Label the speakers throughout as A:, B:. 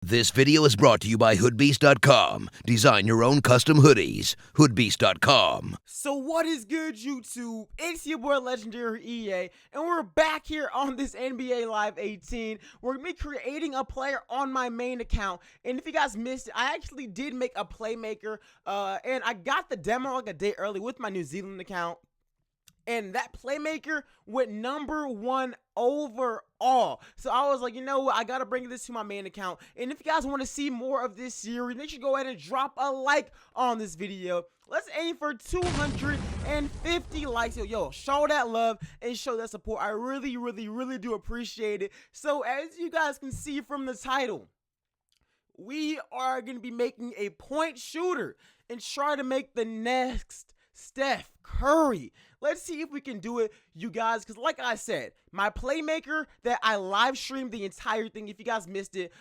A: This video is brought to you by hoodbeast.com. Design your own custom hoodies. hoodbeast.com.
B: So what is good, YouTube? It's your boy LegendaryEA, and we're back here on this NBA Live 18. We're going to be creating a player on my main account, and if you guys missed it, I actually did make a playmaker, and I got the demo like a day early with my New Zealand account. And that playmaker went #1 overall. So I was like, you know what? I got to bring this to my main account. And if you guys want to see more of this series, make sure you go ahead and drop a like on this video. Let's aim for 250 likes. Yo, show that love and show that support. I really do appreciate it. So as you guys can see from the title, we are going to be making a point shooter and try to make the next Steph Curry. Let's see if we can do it, you guys, because like I said, my playmaker that I live streamed the entire thing, if you guys missed it,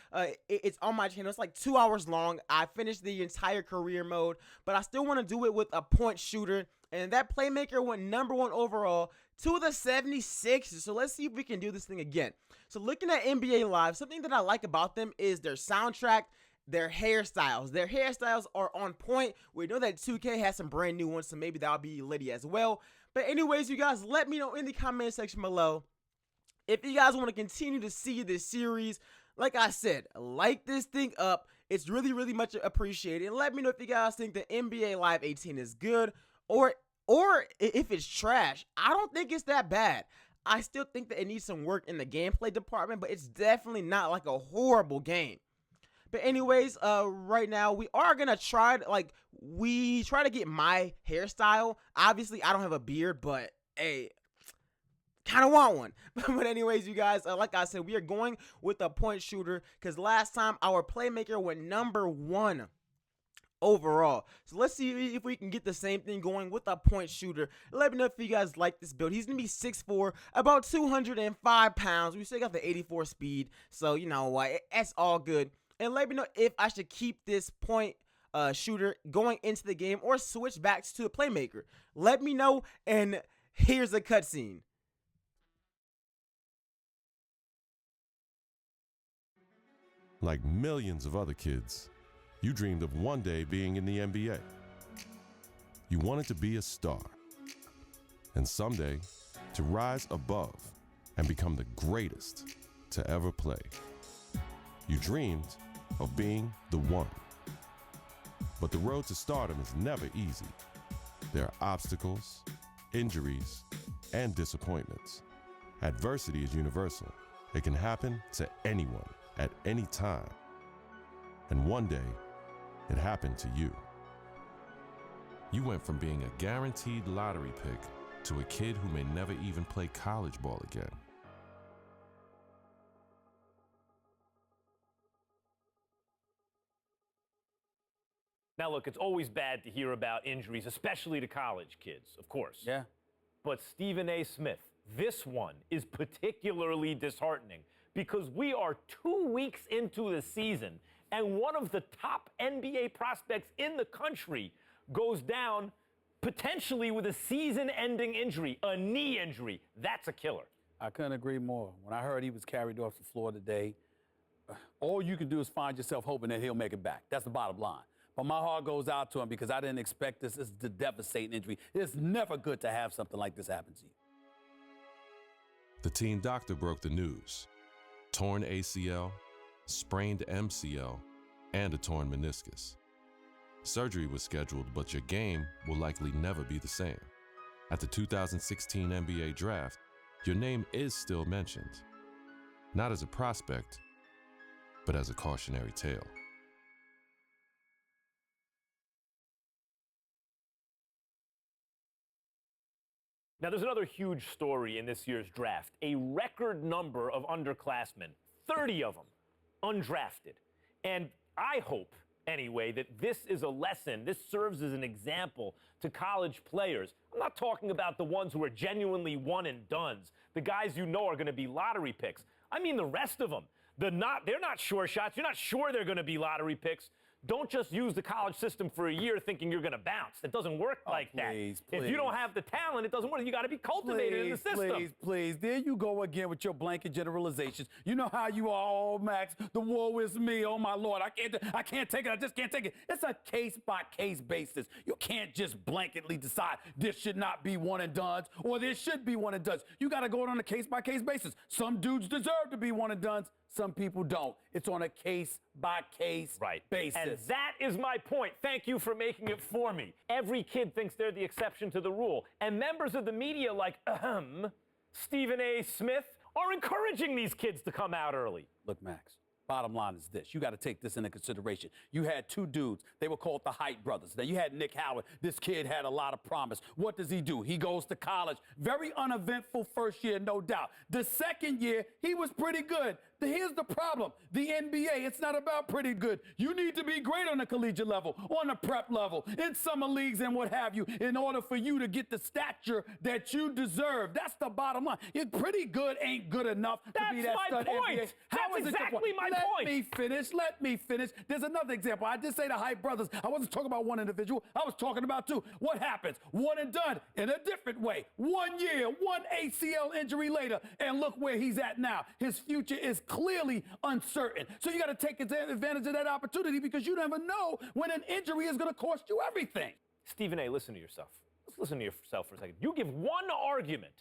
B: it's on my channel. It's like 2 hours long. I finished the entire career mode, but I still want to do it with a point shooter, and that playmaker went #1 overall to the 76ers. So let's see if we can do this thing again. So looking at NBA Live, something that I like about them is their soundtrack, their hairstyles. Their hairstyles are on point. We know that 2K has some brand new ones, so maybe that'll be litty as well. But anyways, you guys, let me know in the comment section below if you guys want to continue to see this series. Like I said, like this thing up. It's really much appreciated. And let me know if you guys think the NBA Live 18 is good or if it's trash. I don't think it's that bad. I still think that it needs some work in the gameplay department, but it's definitely not like a horrible game. But anyways, right now we are gonna try to get my hairstyle. Obviously, I don't have a beard, but hey, kind of want one. But anyways, you guys, like I said, we are going with a point shooter because last time our playmaker went #1 overall. So let's see if we can get the same thing going with a point shooter. Let me know if you guys like this build. He's gonna be 6'4", about 205 pounds. We still got the 84 speed, so you know what, it's all good. And let me know if I should keep this point shooter going into the game or switch back to a playmaker. Let me know, and here's a cutscene.
C: Like millions of other kids, you dreamed of one day being in the NBA. You wanted to be a star, and someday to rise above and become the greatest to ever play. You dreamed of being the one. But the road to stardom is never easy. There are obstacles, injuries, and disappointments. Adversity is universal. It can happen to anyone at any time. And one day, it happened to you. You went from being a guaranteed lottery pick to a kid who may never even play college ball again.
D: Now, look, it's always bad to hear about injuries, especially to college kids, of course.
E: Yeah.
D: But Stephen A. Smith, this one is particularly disheartening because we are 2 weeks into the season, and one of the top NBA prospects in the country goes down potentially with a season-ending injury, a knee injury. That's a killer.
E: I couldn't agree more. When I heard he was carried off the floor today, all you can do is find yourself hoping that he'll make it back. That's the bottom line. But my heart goes out to him because I didn't expect this. This is a devastating injury. It's never good to have something like this happen to you.
C: The team doctor broke the news. Torn ACL, sprained MCL, and a torn meniscus. Surgery was scheduled, but your game will likely never be the same. At the 2016 NBA draft, your name is still mentioned. Not as a prospect, but as a cautionary tale.
D: Now, there's another huge story in this year's draft. A record number of underclassmen, 30 of them, undrafted. And I hope, anyway, that this is a lesson. This serves as an example to college players. I'm not talking about the ones who are genuinely one and dones, the guys you know are going to be lottery picks. I mean the rest of them. They're not sure shots. You're not sure they're going to be lottery picks. don't just use the college system for a year thinking you're going to bounce. It doesn't work like that.
E: Please.
D: If you don't have the talent, it doesn't work. You got to be cultivated in the system.
E: Please. There you go again with your blanket generalizations. You know how you are, oh, Max, the woe is me. Oh, my Lord, I can't take it. I just can't take it. It's a case-by-case basis. You can't just blanketly decide this should not be one and dones or this should be one and dones. You got to go on a case-by-case basis. Some dudes deserve to be one and dones. Some people don't. It's on a case-by-case basis.
D: And that is my point. Thank you for making it for me. Every kid thinks they're the exception to the rule. And members of the media like, Stephen A. Smith, are encouraging these kids to come out early.
E: Look, Max, bottom line is this. You got to take this into consideration. You had two dudes. They were called the Hype Brothers. Now, you had Nick Howard. This kid had a lot of promise. What does he do? He goes to college. Very uneventful first year, no doubt. The second year, he was pretty good. Here's the problem. The NBA, it's not about pretty good. You need to be great on the collegiate level, on the prep level, in summer leagues and what have you, in order for you to get the stature that you deserve. That's the bottom line. Pretty good ain't good enough to be that stud NBA.
D: That's exactly my point.
E: Let me finish. There's another example. I did say the Hype Brothers. I wasn't talking about one individual. I was talking about two. What happens? One and done in a different way. 1 year, one ACL injury later, and look where he's at now. His future is clearly uncertain. So you got to take advantage of that opportunity because you never know when an injury is going to cost you everything.
D: Stephen A., listen to yourself. Let's listen to yourself for a second. You give one argument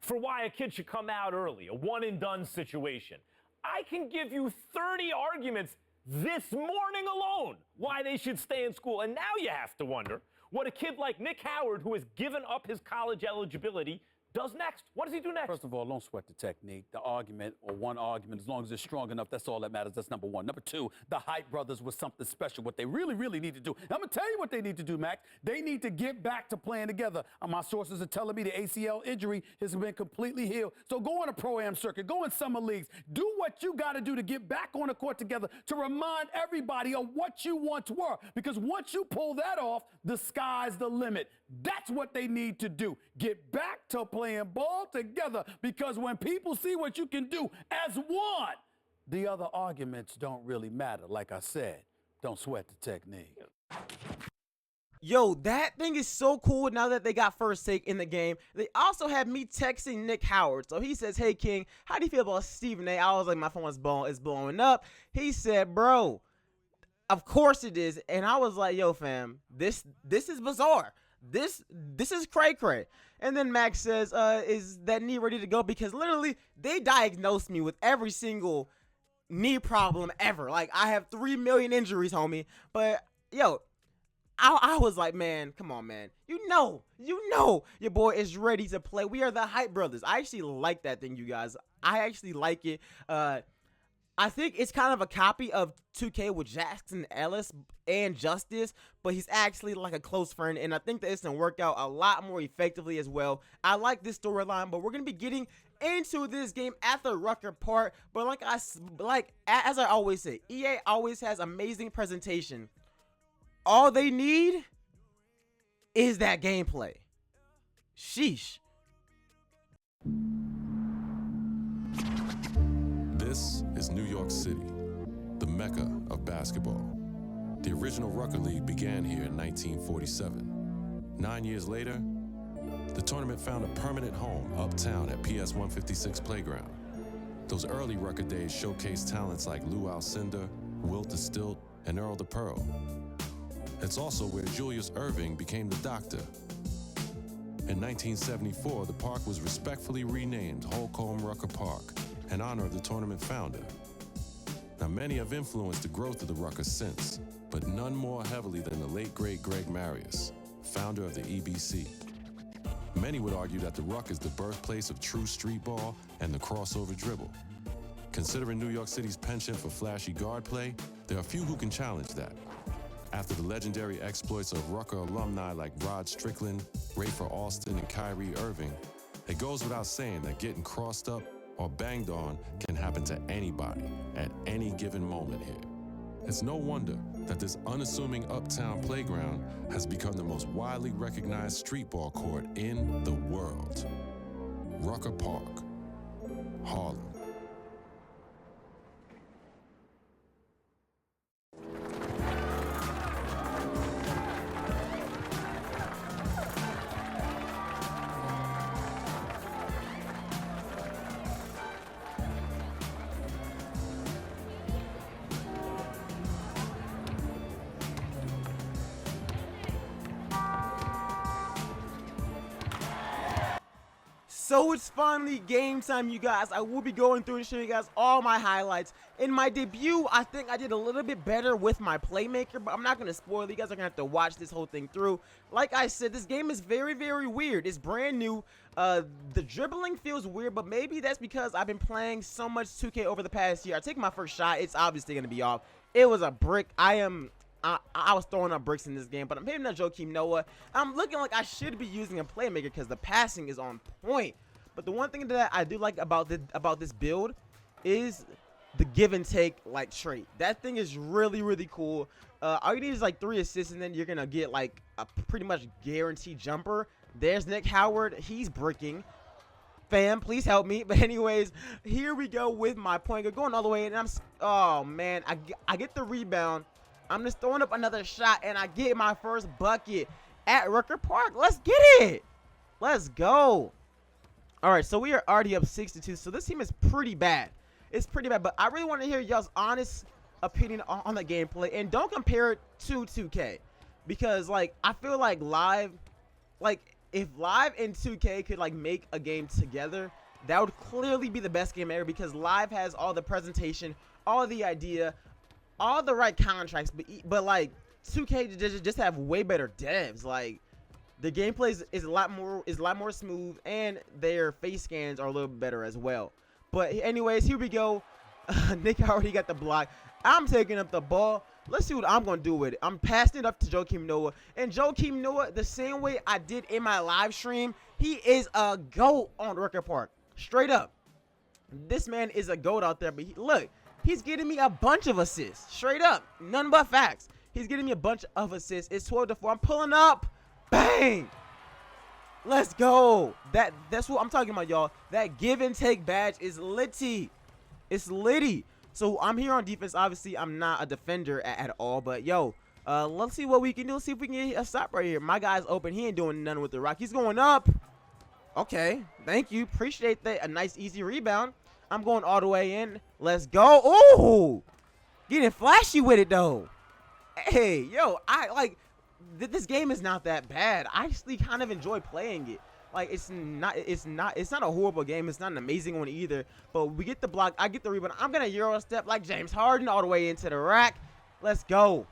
D: for why a kid should come out early, a one-and-done situation. I can give you 30 arguments this morning alone why they should stay in school. And now you have to wonder what a kid like Nick Howard, who has given up his college eligibility, does next. What does he do next?
E: First of all, don't sweat the technique. The argument, or one argument, as long as it's strong enough, that's all that matters. That's number one. Number two, the Hype Brothers was something special. What they really, really need to do. I'm going to tell you what they need to do, Max. They need to get back to playing together. My sources are telling me the ACL injury has been completely healed. So go on a pro-am circuit. Go in summer leagues. Do what you got to do to get back on the court together to remind everybody of what you once were. Because once you pull that off, the sky's the limit. That's what they need to do. Get back to playing ball together, because when people see what you can do as one, the other arguments don't really matter. Like I said, don't sweat the technique.
B: Yo, that thing is so cool now that they got first take in the game. They also had me texting Nick Howard. So he says, hey, King, how do you feel about Stephen A? I was like, my phone is blowing up. He said, bro, of course it is. And I was like, yo, fam, this is bizarre. This is cray-cray. And then Max says, is that knee ready to go? Because literally, they diagnosed me with every single knee problem ever. Like, I have 3 million injuries, homie. But, yo, I was like, man, come on, man. You know, your boy is ready to play. We are the Hype Brothers. I actually like that thing, you guys. I actually like it. I think it's kind of a copy of 2K with Jackson Ellis and Justice, but he's actually like a close friend, and I think that it's going to work out a lot more effectively as well. I like this storyline, but we're going to be getting into this game at the Rucker part. But as I always say, EA always has amazing presentation. All they need is that gameplay. Sheesh.
C: This is New York City, the mecca of basketball. The original Rucker League began here in 1947. 9 years later, the tournament found a permanent home uptown at PS 156 Playground. Those early Rucker days showcased talents like Lou Alcindor, Wilt the Stilt, and Earl the Pearl. It's also where Julius Erving became the Doctor. In 1974, the park was respectfully renamed Holcomb Rucker Park in honor of the tournament founder. Now, many have influenced the growth of the Rucker since, but none more heavily than the late great Greg Marius, founder of the EBC. Many would argue that the Ruck is the birthplace of true street ball and the crossover dribble. Considering New York City's penchant for flashy guard play, there are few who can challenge that. After the legendary exploits of Rucker alumni like Rod Strickland, Rafer Alston, and Kyrie Irving, it goes without saying that getting crossed up or banged on can happen to anybody at any given moment here. It's no wonder that this unassuming uptown playground has become the most widely recognized street ball court in the world. Rucker Park, Harlem.
B: So it's finally game time, you guys. I will be going through and showing you guys all my highlights. In my debut, I think I did a little bit better with my playmaker, but I'm not going to spoil it. You guys are going to have to watch this whole thing through. Like I said, this game is very, very weird. It's brand new. The dribbling feels weird, but maybe that's because I've been playing so much 2K over the past year. I take my first shot. It's obviously going to be off. It was a brick. I was throwing up bricks in this game, but I'm hitting that Joakim Noah. I'm looking like I should be using a playmaker because the passing is on point. But the one thing that I do like about this build is the give and take like trait. That thing is really, really cool. All you need is like 3 assists, and then you're gonna get like a pretty much guaranteed jumper. There's Nick Howard. He's bricking. Fam, please help me. But anyways, here we go with my point guard going all the way, and oh man, I get the rebound. I'm just throwing up another shot, and I get my first bucket at Rucker Park. Let's get it. Let's go. All right, so we are already up 6-2. So this team is pretty bad. It's pretty bad, but I really want to hear y'all's honest opinion on the gameplay, and don't compare it to 2K, because like I feel like live, like if live and 2K could like make a game together, that would clearly be the best game ever, because live has all the presentation, all the idea, all the right contracts, but like 2K just have way better devs. Like the gameplay is a lot more smooth, and their face scans are a little bit better as well. But anyways, here we go. Nick already got the block. I'm taking up the ball. Let's see what I'm going to do with it. I'm passing it up to Joakim Noah. And Joakim Noah, the same way I did in my live stream, he is a GOAT on Rucker Park. Straight up. This man is a GOAT out there. But look, he's getting me a bunch of assists. Straight up. None but facts. He's getting me a bunch of assists. It's 12-4. I'm pulling up. Bang. Let's go. That's what I'm talking about, y'all. That give and take badge is litty. It's litty. So I'm here on defense. Obviously, I'm not a defender at all. But yo, let's see what we can do. Let's see if we can get a stop right here. My guy's open. He ain't doing nothing with the rock. He's going up. Okay. Thank you. Appreciate that. A nice easy rebound. I'm going all the way in. Let's go. Ooh. Getting flashy with it though. Hey, yo, this game is not that bad. I actually kind of enjoy playing it. Like it's not a horrible game. It's not an amazing one either. But we get the block. I get the rebound. I'm gonna Euro step like James Harden all the way into the rack. Let's go.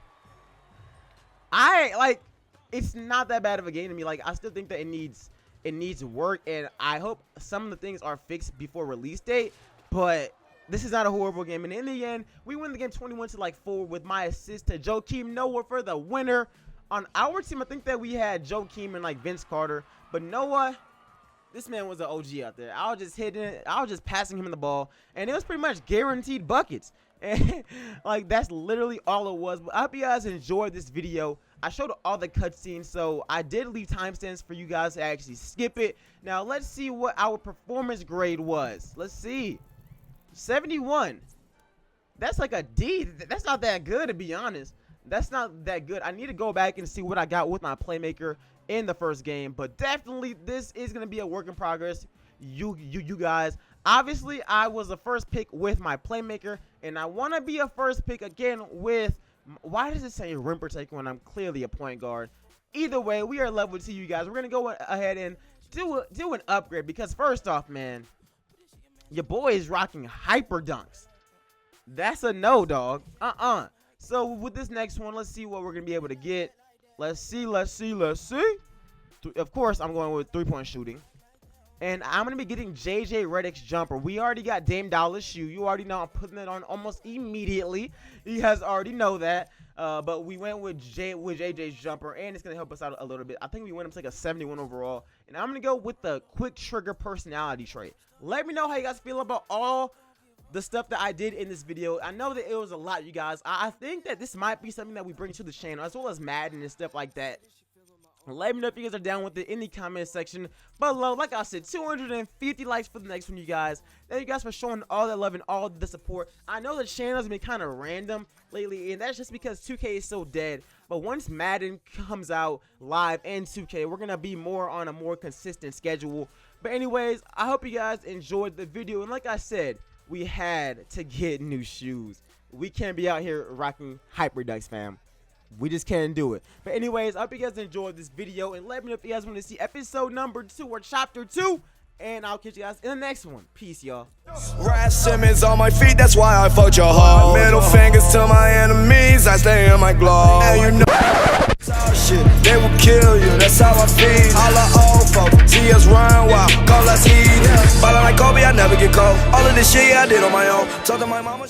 B: It's not that bad of a game to me. Like I still think that it needs work, and I hope some of the things are fixed before release date. But this is not a horrible game. And in the end, we win the game 21-4 with my assist to Joakim Noah for the winner. On our team, I think that we had Joakim and like Vince Carter, but Noah, this man was an OG out there. I was just hitting it. I was just passing him the ball, and it was pretty much guaranteed buckets. And like that's literally all it was. But I hope you guys enjoyed this video. I showed all the cutscenes, so I did leave timestamps for you guys to actually skip it. Now let's see what our performance grade was. Let's see, 71. That's like a D. That's not that good, to be honest. That's not that good. I need to go back and see what I got with my playmaker in the first game, but definitely this is going to be a work in progress. You guys, obviously I was a first pick with my playmaker, and I want to be a first pick again with, why does it say rim protector when I'm clearly a point guard? Either way, we are level 2, you guys. We're going to go ahead and do an upgrade, because first off, man, your boy is rocking hyper dunks. That's a no, dog. So with this next one, let's see what we're going to be able to get. Let's see. Of course, I'm going with 3-point shooting. And I'm going to be getting JJ Redick's jumper. We already got Dame Dollars shoe. You already know I'm putting it on almost immediately. You guys already know that. But we went with JJ's jumper, and it's going to help us out a little bit. I think we went up to like a 71 overall. And I'm going to go with the quick trigger personality trait. Let me know how you guys feel about all the stuff that I did in this video. I know that it was a lot, you guys. I think that this might be something that we bring to the channel, as well as Madden and stuff like that. Let me know if you guys are down with it in the comment section below. Like I said, 250 likes for the next one, you guys. Thank you guys for showing all that love and all the support. I know the channel has been kind of random lately, and that's just because 2K is so dead. But once Madden comes out live and 2K, we're going to be more on a more consistent schedule. But anyways, I hope you guys enjoyed the video. And like I said, we had to get new shoes. We can't be out here rocking hyper dunks, fam. We just can't do it. But anyways, I hope you guys enjoyed this video, and let me know if you guys want to see episode number 2 or chapter 2 and I'll catch you guys in the next one. Peace, y'all.
F: Rad Simmons on my feet, that's why I fucked your hoe. Middle fingers to my enemies, I stay in my glove. And you know shit, they will kill you, that's how I feel. All the old folks, see us run wild, call us heat. Ballin' like Kobe, I never get cold. All of this shit, yeah, I did on my own. Told them my mama